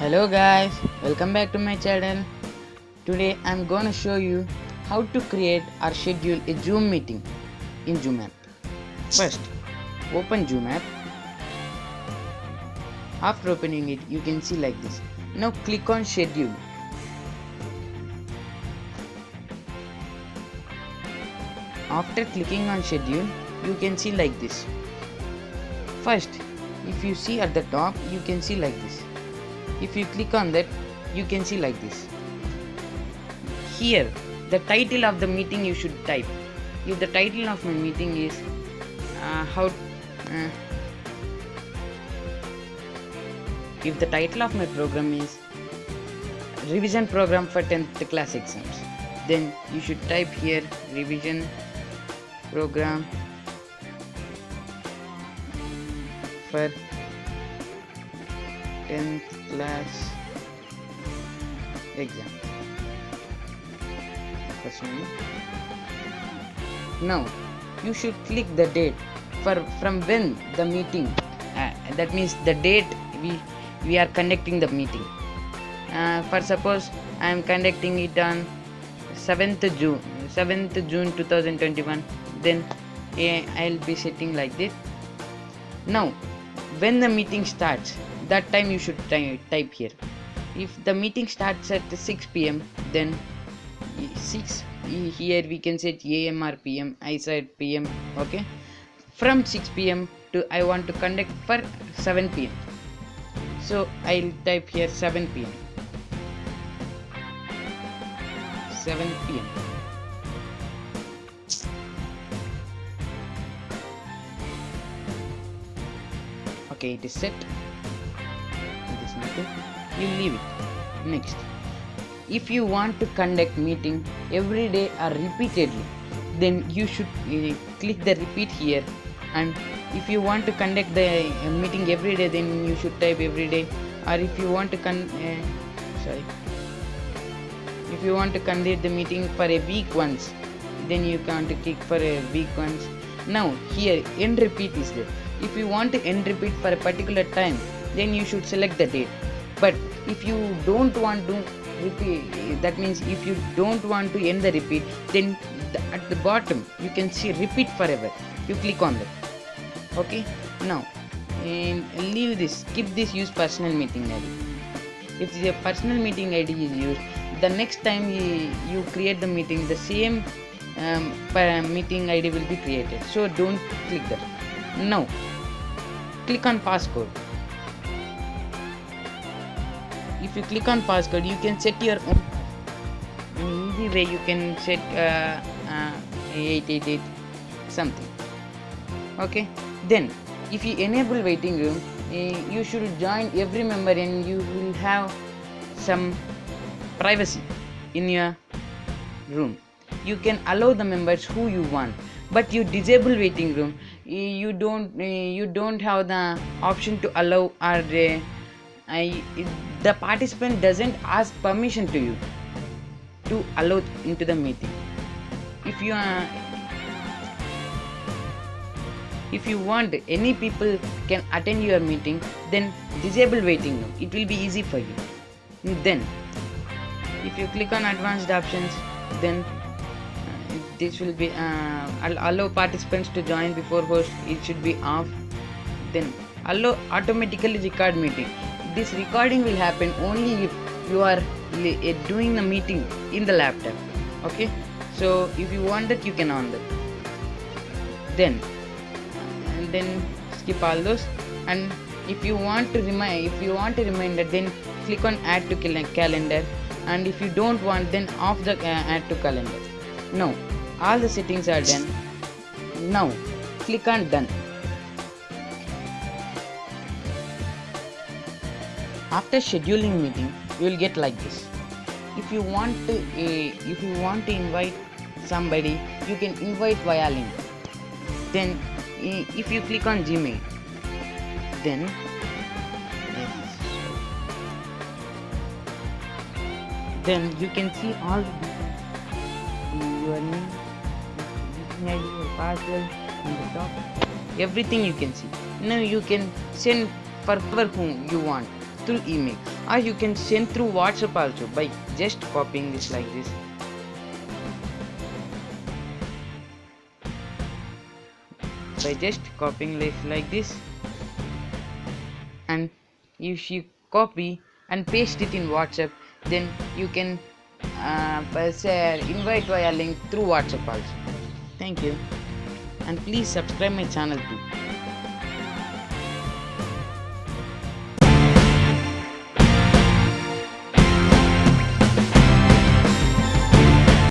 Hello guys, welcome back to my channel. Today I'm gonna show you how to create or schedule a Zoom meeting in Zoom app. First, open Zoom app. After opening it, you can see like this. Now click on schedule. After clicking on schedule, you can see like this. First, if you see at the top, you can see like this. If you click on that, you can see like this. Here, the title of the meeting you should type. If the title of my meeting is if the title of my program is revision program for 10th class exams, then you should type here revision program for 10th class exam. Now you should click the date from when the meeting, that means the date we are conducting the meeting. For suppose I am conducting it on 7th June 2021, then I'll be setting like this. Now when the meeting starts, that time you should type here. If the meeting starts at 6 p.m, then 6, here we can set am or pm. I said pm. Okay, from 6 p.m to I want to conduct for 7 p.m, so I'll type here 7 p.m. 7 p.m. Okay, it is set. It is nothing. You leave it. Next, if you want to conduct meeting every day or repeatedly, then you should click the repeat here. And if you want to conduct the meeting every day, then you should type every day. Or if you want to if you want to conduct the meeting for a week once, then you can click for a week once. Now here end repeat is there. If you want to end repeat for a particular time, then you should select the date. But if you don't want to repeat, that means if you don't want to end the repeat, then at the bottom you can see repeat forever. You click on that. Okay, now and leave this, skip this use personal meeting ID. If the personal meeting ID is used, the next time you create the meeting, the same meeting ID will be created, so don't click that. Now click on passcode. If you click on passcode, you can set your own. In easy way you can set 888 something. Okay, then if you enable waiting room, you should join every member and you will have some privacy in your room. You can allow the members who you want, but you disable waiting room, you don't have the option to allow, or the participant doesn't ask permission to you to allow into the meeting. If you want any people can attend your meeting, then disable waiting room. It will be easy for you. Then if you click on advanced options, then this will be allow participants to join before host, it should be off. Then allow automatically record meeting. This recording will happen only if you are doing the meeting in the laptop. Okay, so if you want that, you can on that. Then skip all those. And if you want to reminder, then click on add to calendar. And if you don't want, then off the add to calendar. Now all the settings are done. Now click on done. After scheduling meeting, you will get like this. If you want to invite somebody, you can invite via link. Then if you click on Gmail, then you can see all your name, your password on the top, everything you can see. Now you can send for whom you want. through email, or you can send through WhatsApp also by just copying this like this. By just copying this like this, and if you copy and paste it in WhatsApp, then you can share invite via link through WhatsApp also. Thank you, and please subscribe my channel too.